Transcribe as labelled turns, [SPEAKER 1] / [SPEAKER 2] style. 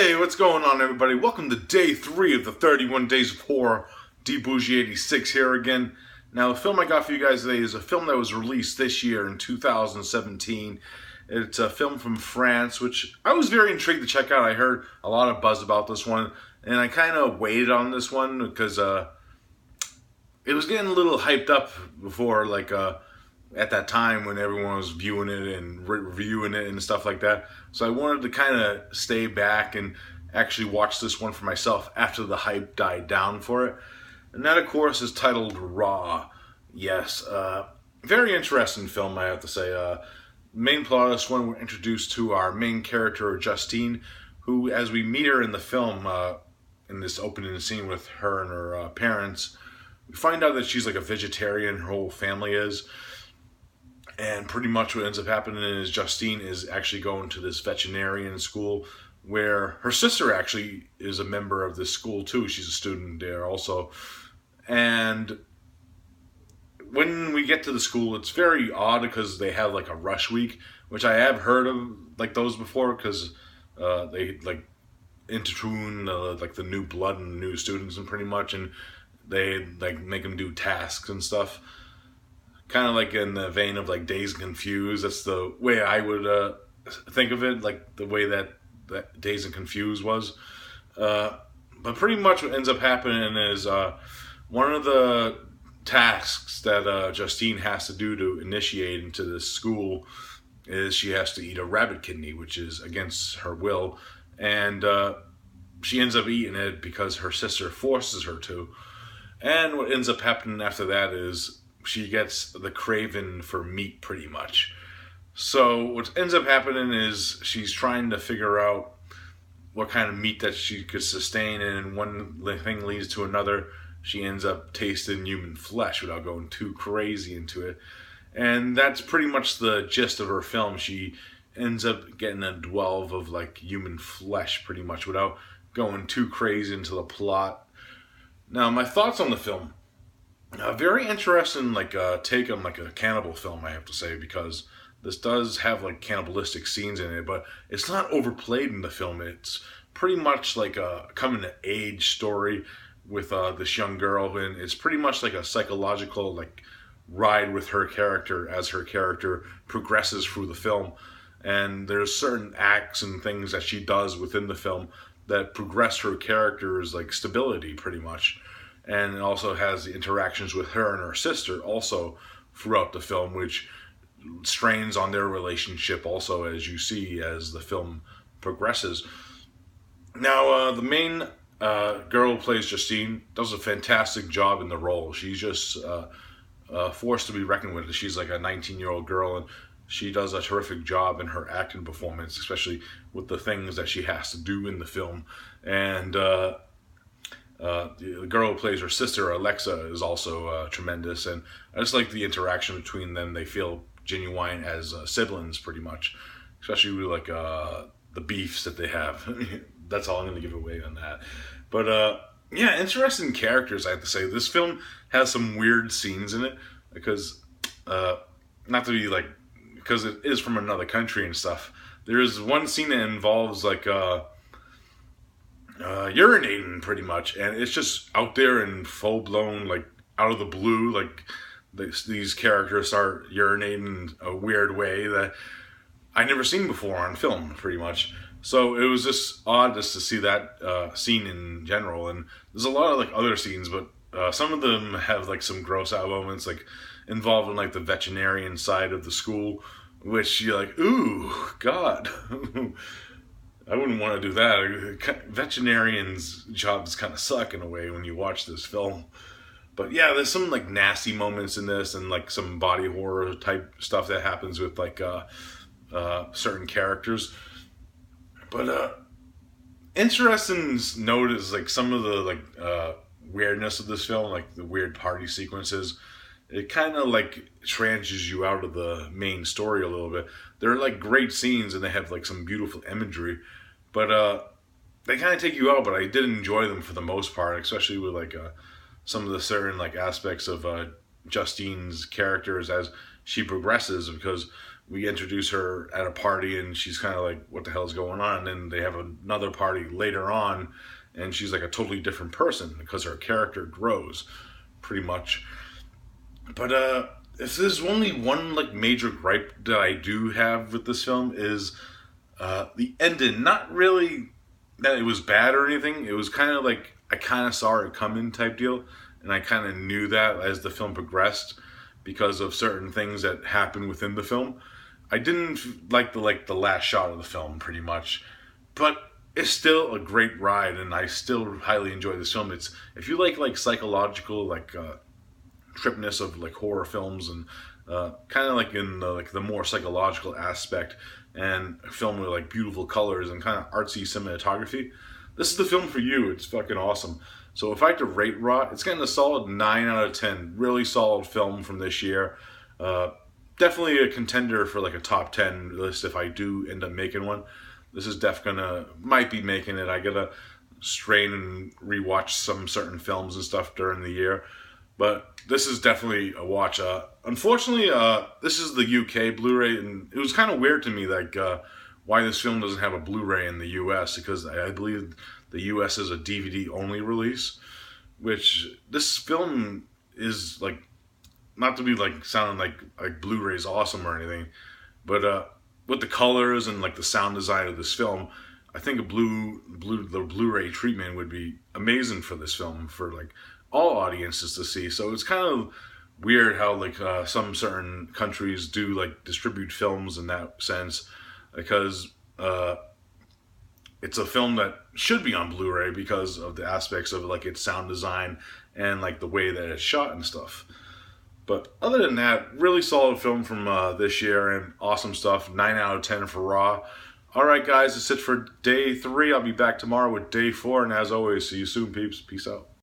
[SPEAKER 1] Hey, what's going on, everybody? Welcome to day 3 of the 31 Days of Horror. D-Bougie86 here again. Now, the film I got for you guys today is a film that was released this year in 2017. It's a film from France, which I was very intrigued to check out. I heard a lot of buzz about this one, and I kind of waited on this one because it was getting a little hyped up before, at that time when everyone was viewing it and reviewing it and stuff like that. So I wanted to kind of stay back and actually watch this one for myself after the hype died down for it. And that, of course, is titled Raw. Yes, very interesting film, I have to say. Main plot of this one, we're introduced to our main character, Justine, who, as we meet her in the film, in this opening scene with her and her parents, we find out that she's like a vegetarian, her whole family is. And pretty much what ends up happening is Justine is actually going to this veterinarian school where her sister actually is a member of this school too. She's a student there also. And when we get to the school, it's very odd because they have like a rush week, which I have heard of like those before because they like intertune like the new blood and the new students and pretty much, and they like make them do tasks and stuff. Kind of like in the vein of like Dazed and Confused. That's the way I would think of it, like the way that Dazed and Confused was. But pretty much what ends up happening is one of the tasks that Justine has to do to initiate into this school is she has to eat a rabbit kidney, which is against her will. And she ends up eating it because her sister forces her to. And what ends up happening after that is she gets the craving for meat pretty much. So what ends up happening is she's trying to figure out what kind of meat that she could sustain, and one thing leads to another. She ends up tasting human flesh without going too crazy into it. And that's pretty much the gist of her film. She ends up getting a delve of like human flesh pretty much without going too crazy into the plot. Now, my thoughts on the film. Very interesting, take on like a cannibal film, I have to say, because this does have like cannibalistic scenes in it, but it's not overplayed in the film. It's pretty much like a coming to age story with this young girl, and it's pretty much like a psychological like ride with her character as her character progresses through the film. And there's certain acts and things that she does within the film that progress her character's like stability pretty much. And it also has the interactions with her and her sister also throughout the film, which strains on their relationship also as you see as the film progresses. Now, the main girl who plays Justine does a fantastic job in the role. She's just a force to be reckoned with. She's like a 19-year-old girl, and she does a terrific job in her acting performance, especially with the things that she has to do in the film. And the girl who plays her sister, Alexa, is also tremendous, and I just like the interaction between them. They feel genuine as siblings, pretty much, especially with like the beefs that they have. That's all I'm going to give away on that. But yeah, interesting characters, I have to say. This film has some weird scenes in it because, not to be like, because it is from another country and stuff. There is one scene that involves like urinating pretty much, and it's just out there and full blown, like out of the blue, like these characters start urinating in a weird way that I never seen before on film pretty much. So it was just odd just to see that scene in general. And there's a lot of like other scenes, but some of them have like some gross out moments, like involving like the veterinarian side of the school, which you're like, ooh, God. I wouldn't want to do that. Veterinarians' jobs kind of suck in a way when you watch this film. But yeah, there's some like nasty moments in this, and like some body horror type stuff that happens with like certain characters. But interesting note is like some of the like weirdness of this film, like the weird party sequences. It kind of like tranches you out of the main story a little bit. They're like great scenes, and they have like some beautiful imagery. But they kind of take you out, but I did enjoy them for the most part, especially with like some of the certain like aspects of Justine's characters as she progresses, because we introduce her at a party and she's kind of like, what the hell is going on? And then they have another party later on and she's like a totally different person because her character grows pretty much. But if there's only one like major gripe that I do have with this film is the ending. Not really that it was bad or anything. It was kind of like I kind of saw it coming type deal, and I kind of knew that as the film progressed because of certain things that happened within the film. I didn't like the last shot of the film pretty much, but it's still a great ride, and I still highly enjoy this film. It's if you like psychological tripness of like horror films and kind of like in the more psychological aspect and a film with like beautiful colors and kind of artsy cinematography, this is the film for you. It's fucking awesome. So if I had to rate Raw, it's getting a solid 9 out of 10. Really solid film from this year. Definitely a contender for like a top 10 list if I do end up making one. This is might be making it. I gotta strain and rewatch some certain films and stuff during the year. But this is definitely a watch. Unfortunately, this is the UK Blu-ray, and it was kind of weird to me why this film doesn't have a Blu-ray in the US, because I believe the US is a DVD-only release, which this film is like, not to be like sounding like Blu-ray's awesome or anything, but with the colors and like the sound design of this film, I think the Blu-ray treatment would be amazing for this film for like all audiences to see. So it's kind of weird how like some certain countries do like distribute films in that sense, because it's a film that should be on Blu-ray because of the aspects of like its sound design and like the way that it's shot and stuff. But other than that, really solid film from this year and awesome stuff. 9 out of 10 for Raw. Alright guys, that's it for day 3. I'll be back tomorrow with day 4, and as always, see you soon peeps. Peace out.